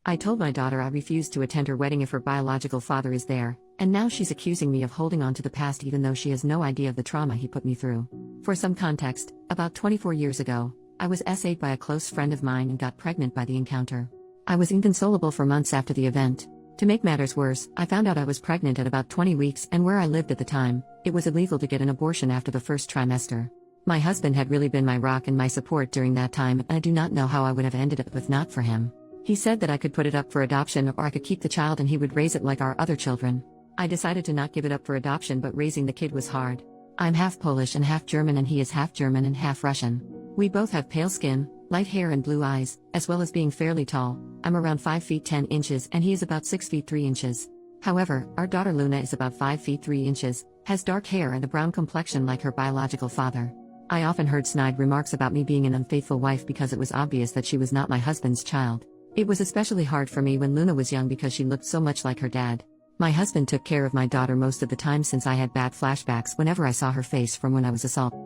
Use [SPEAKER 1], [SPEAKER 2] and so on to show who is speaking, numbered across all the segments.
[SPEAKER 1] I told my daughter I refused to attend her wedding if her biological father is there, and now she's accusing me of holding on to the past even though she has no idea of the trauma he put me through. For some context, about 24 years ago, I was SA'd by a close friend of mine and got pregnant by the encounter. I was inconsolable for months after the event. To make matters worse, I found out I was pregnant at about 20 weeks, and where I lived at the time, it was illegal to get an abortion after the first trimester. My husband had really been my rock and my support during that time, and I do not know how I would have ended up if not for him. He said that I could put it up for adoption or I could keep the child and he would raise it like our other children. I decided to not give it up for adoption, but raising the kid was hard. I'm half Polish and half German, and he is half German and half Russian. We both have pale skin, light hair and blue eyes, as well as being fairly tall. I'm around 5 feet 10 inches and he is about 6 feet 3 inches. However, our daughter Luna is about 5 feet 3 inches, has dark hair and a brown complexion like her biological father. I often heard snide remarks about me being an unfaithful wife because it was obvious that she was not my husband's child. It was especially hard for me when Luna was young because she looked so much like her dad. My husband took care of my daughter most of the time since I had bad flashbacks whenever I saw her face from when I was assaulted.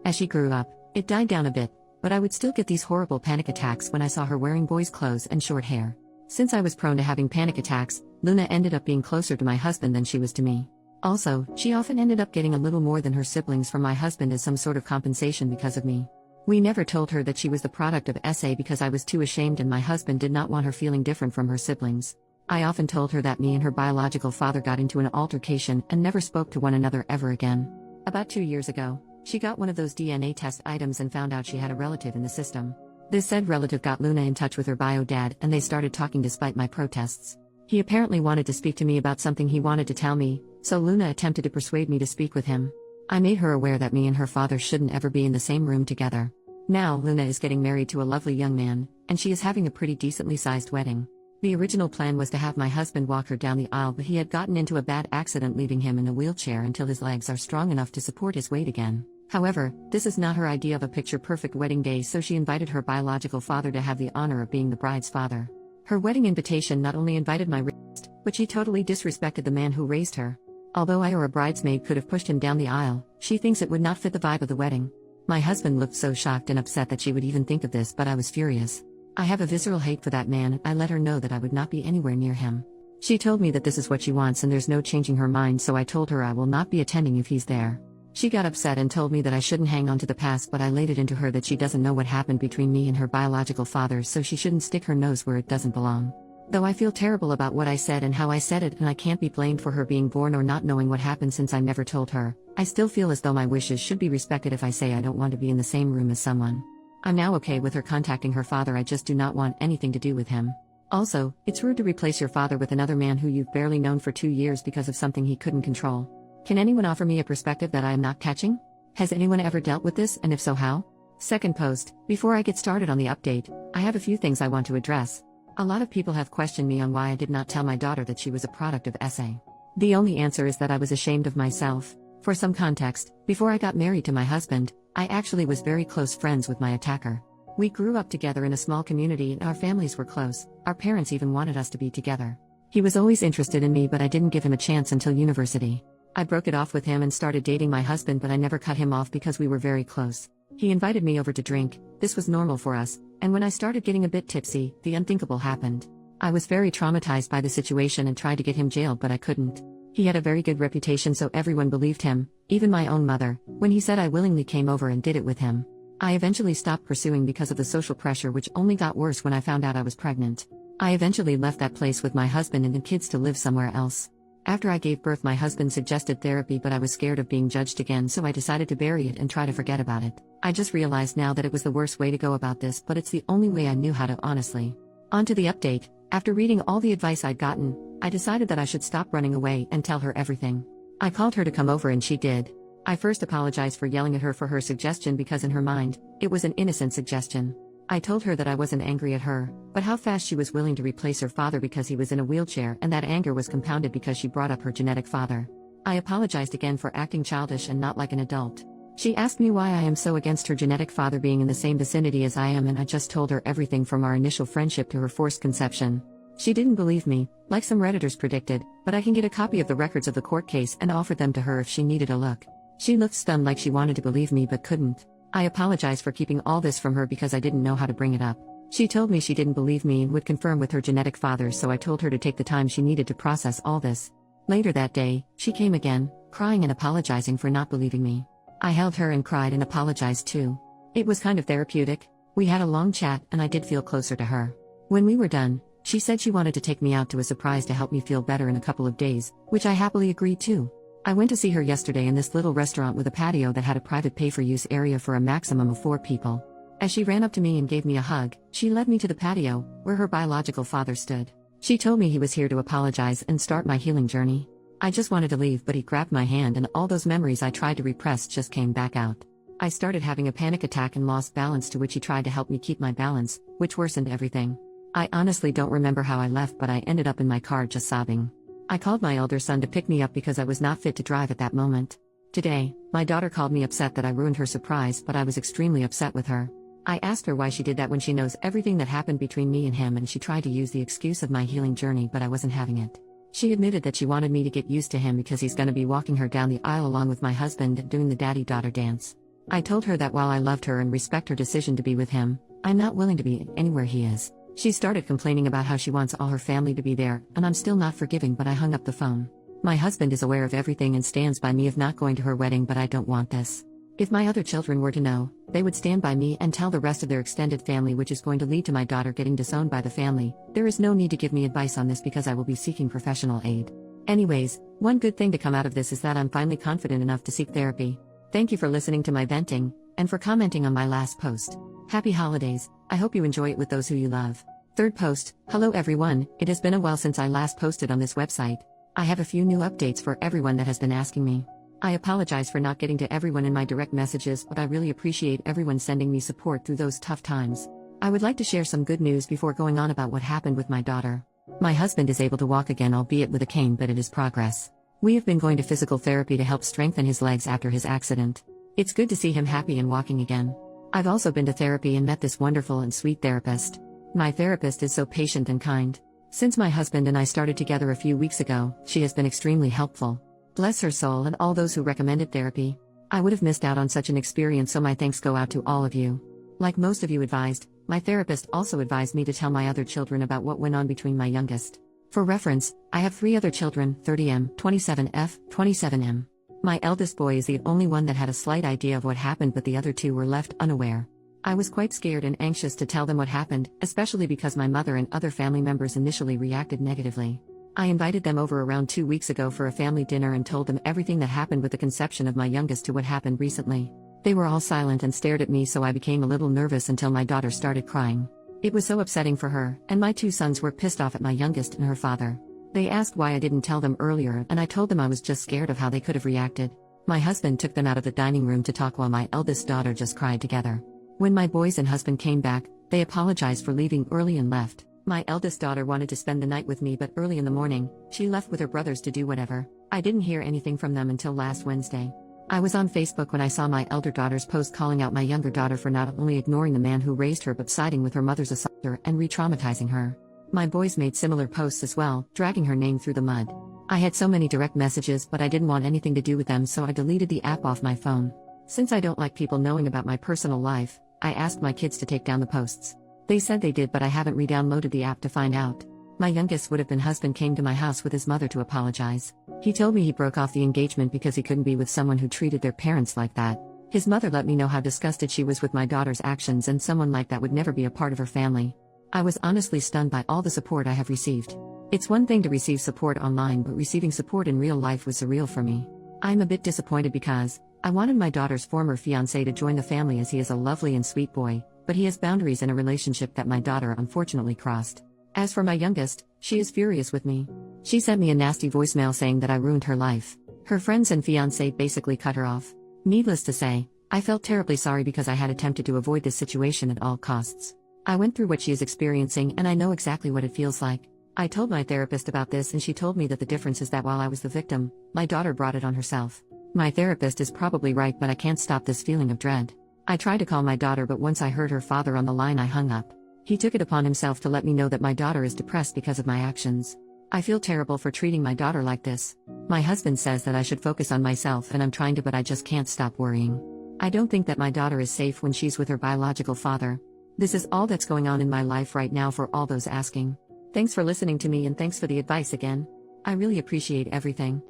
[SPEAKER 1] As she grew up, it died down a bit, but I would still get these horrible panic attacks when I saw her wearing boys' clothes and short hair. Since I was prone to having panic attacks, Luna ended up being closer to my husband than she was to me. Also, she often ended up getting a little more than her siblings from my husband as some sort of compensation because of me. We never told her that she was the product of SA because I was too ashamed and my husband did not want her feeling different from her siblings. I often told her that me and her biological father got into an altercation and never spoke to one another ever again. About 2 years ago, she got one of those DNA test items and found out she had a relative in the system. This said relative got Luna in touch with her bio dad and they started talking despite my protests. He apparently wanted to speak to me about something he wanted to tell me, so Luna attempted to persuade me to speak with him. I made her aware that me and her father shouldn't ever be in the same room together. Now Luna is getting married to a lovely young man, and she is having a pretty decently sized wedding. The original plan was to have my husband walk her down the aisle, but he had gotten into a bad accident leaving him in a wheelchair until his legs are strong enough to support his weight again. However, this is not her idea of a picture-perfect wedding day, so she invited her biological father to have the honor of being the bride's father. Her wedding invitation not only invited my raised, but she totally disrespected the man who raised her. Although I or a bridesmaid could have pushed him down the aisle, she thinks it would not fit the vibe of the wedding. My husband looked so shocked and upset that she would even think of this, but I was furious. I have a visceral hate for that man and I let her know that I would not be anywhere near him. She told me that this is what she wants and there's no changing her mind, so I told her I will not be attending if he's there. She got upset and told me that I shouldn't hang on to the past, but I laid it into her that she doesn't know what happened between me and her biological father, so she shouldn't stick her nose where it doesn't belong. Though I feel terrible about what I said and how I said it, and I can't be blamed for her being born or not knowing what happened since I never told her, I still feel as though my wishes should be respected if I say I don't want to be in the same room as someone. I'm now okay with her contacting her father, I just do not want anything to do with him. Also, it's rude to replace your father with another man who you've barely known for 2 years because of something he couldn't control. Can anyone offer me a perspective that I am not catching? Has anyone ever dealt with this, and if so, how? Second post, before I get started on the update, I have a few things I want to address. A lot of people have questioned me on why I did not tell my daughter that she was a product of SA. The only answer is that I was ashamed of myself. For some context, before I got married to my husband, I actually was very close friends with my attacker. We grew up together in a small community and our families were close. Our parents even wanted us to be together. He was always interested in me, but I didn't give him a chance until university. I broke it off with him and started dating my husband, but I never cut him off because we were very close. He invited me over to drink. This was normal for us, and when I started getting a bit tipsy, the unthinkable happened. I was very traumatized by the situation and tried to get him jailed, but I couldn't. He had a very good reputation, so everyone believed him, even my own mother, when he said I willingly came over and did it with him. I eventually stopped pursuing because of the social pressure, which only got worse when I found out I was pregnant. I eventually left that place with my husband and the kids to live somewhere else. After I gave birth, my husband suggested therapy, but I was scared of being judged again, so I decided to bury it and try to forget about it. I just realized now that it was the worst way to go about this, but it's the only way I knew how to, honestly. On to the update. After reading all the advice I'd gotten, I decided that I should stop running away and tell her everything. I called her to come over and she did. I first apologized for yelling at her for her suggestion because in her mind, it was an innocent suggestion. I told her that I wasn't angry at her, but how fast she was willing to replace her father because he was in a wheelchair, and that anger was compounded because she brought up her genetic father. I apologized again for acting childish and not like an adult. She asked me why I am so against her genetic father being in the same vicinity as I am, and I just told her everything from our initial friendship to her forced conception. She didn't believe me, like some Redditors predicted, but I can get a copy of the records of the court case and offer them to her if she needed a look. She looked stunned, like she wanted to believe me but couldn't. I apologize for keeping all this from her because I didn't know how to bring it up. She told me she didn't believe me and would confirm with her genetic father, so I told her to take the time she needed to process all this. Later that day, she came again, crying and apologizing for not believing me. I held her and cried and apologized too. It was kind of therapeutic. We had a long chat and I did feel closer to her. When we were done, she said she wanted to take me out to a surprise to help me feel better in a couple of days, which I happily agreed to. I went to see her yesterday in this little restaurant with a patio that had a private pay-for-use area for a maximum of 4 people. As she ran up to me and gave me a hug, she led me to the patio, where her biological father stood. She told me he was here to apologize and start my healing journey. I just wanted to leave, but he grabbed my hand and all those memories I tried to repress just came back out. I started having a panic attack and lost balance, to which he tried to help me keep my balance, which worsened everything. I honestly don't remember how I left, but I ended up in my car just sobbing. I called my elder son to pick me up because I was not fit to drive at that moment. Today, my daughter called me upset that I ruined her surprise, but I was extremely upset with her. I asked her why she did that when she knows everything that happened between me and him, and she tried to use the excuse of my healing journey, but I wasn't having it. She admitted that she wanted me to get used to him because he's gonna be walking her down the aisle along with my husband and doing the daddy-daughter dance. I told her that while I loved her and respect her decision to be with him, I'm not willing to be anywhere he is. She started complaining about how she wants all her family to be there, and I'm still not forgiving, but I hung up the phone. My husband is aware of everything and stands by me of not going to her wedding, but I don't want this. If my other children were to know, they would stand by me and tell the rest of their extended family, which is going to lead to my daughter getting disowned by the family. There is no need to give me advice on this because I will be seeking professional aid. Anyways, one good thing to come out of this is that I'm finally confident enough to seek therapy. Thank you for listening to my venting, and for commenting on my last post. Happy holidays. I hope you enjoy it with those who you love. Third post. Hello everyone, it has been a while since I last posted on this website. I have a few new updates for everyone that has been asking me. I apologize for not getting to everyone in my direct messages, but I really appreciate everyone sending me support through those tough times. I would like to share some good news before going on about what happened with my daughter. My husband is able to walk again, albeit with a cane, but it is progress. We have been going to physical therapy to help strengthen his legs after his accident. It's good to see him happy and walking again. I've also been to therapy and met this wonderful and sweet therapist. My therapist is so patient and kind. Since my husband and I started together a few weeks ago, she has been extremely helpful. Bless her soul and all those who recommended therapy. I would have missed out on such an experience, so my thanks go out to all of you. Like most of you advised, my therapist also advised me to tell my other children about what went on between my youngest. For reference, I have 3 other children, 30M, 27F, 27M. My eldest boy is the only one that had a slight idea of what happened, but the other 2 were left unaware. I was quite scared and anxious to tell them what happened, especially because my mother and other family members initially reacted negatively. I invited them over around 2 weeks ago for a family dinner and told them everything that happened with the conception of my youngest to what happened recently. They were all silent and stared at me, so I became a little nervous until my daughter started crying. It was so upsetting for her, and my 2 sons were pissed off at my youngest and her father. They asked why I didn't tell them earlier, and I told them I was just scared of how they could have reacted. My husband took them out of the dining room to talk while my eldest daughter just cried together. When my boys and husband came back, they apologized for leaving early and left. My eldest daughter wanted to spend the night with me, but early in the morning, she left with her brothers to do whatever. I didn't hear anything from them until last Wednesday. I was on Facebook when I saw my elder daughter's post calling out my younger daughter for not only ignoring the man who raised her but siding with her mother's assaulter and re-traumatizing her. My boys made similar posts as well, dragging her name through the mud. I had so many direct messages, but I didn't want anything to do with them, so I deleted the app off my phone. Since I don't like people knowing about my personal life, I asked my kids to take down the posts. They said they did, but I haven't re-downloaded the app to find out. My youngest would-have-been husband came to my house with his mother to apologize. He told me he broke off the engagement because he couldn't be with someone who treated their parents like that. His mother let me know how disgusted she was with my daughter's actions, and someone like that would never be a part of her family. I was honestly stunned by all the support I have received. It's one thing to receive support online, but receiving support in real life was surreal for me. I'm a bit disappointed because I wanted my daughter's former fiancé to join the family, as he is a lovely and sweet boy, but he has boundaries in a relationship that my daughter unfortunately crossed. As for my youngest, she is furious with me. She sent me a nasty voicemail saying that I ruined her life. Her friends and fiancé basically cut her off. Needless to say, I felt terribly sorry because I had attempted to avoid this situation at all costs. I went through what she is experiencing, and I know exactly what it feels like. I told my therapist about this, and she told me that the difference is that while I was the victim, my daughter brought it on herself. My therapist is probably right, but I can't stop this feeling of dread. I tried to call my daughter, but once I heard her father on the line, I hung up. He took it upon himself to let me know that my daughter is depressed because of my actions. I feel terrible for treating my daughter like this. My husband says that I should focus on myself, and I'm trying to, but I just can't stop worrying. I don't think that my daughter is safe when she's with her biological father. This is all that's going on in my life right now for all those asking. Thanks for listening to me and thanks for the advice again. I really appreciate everything.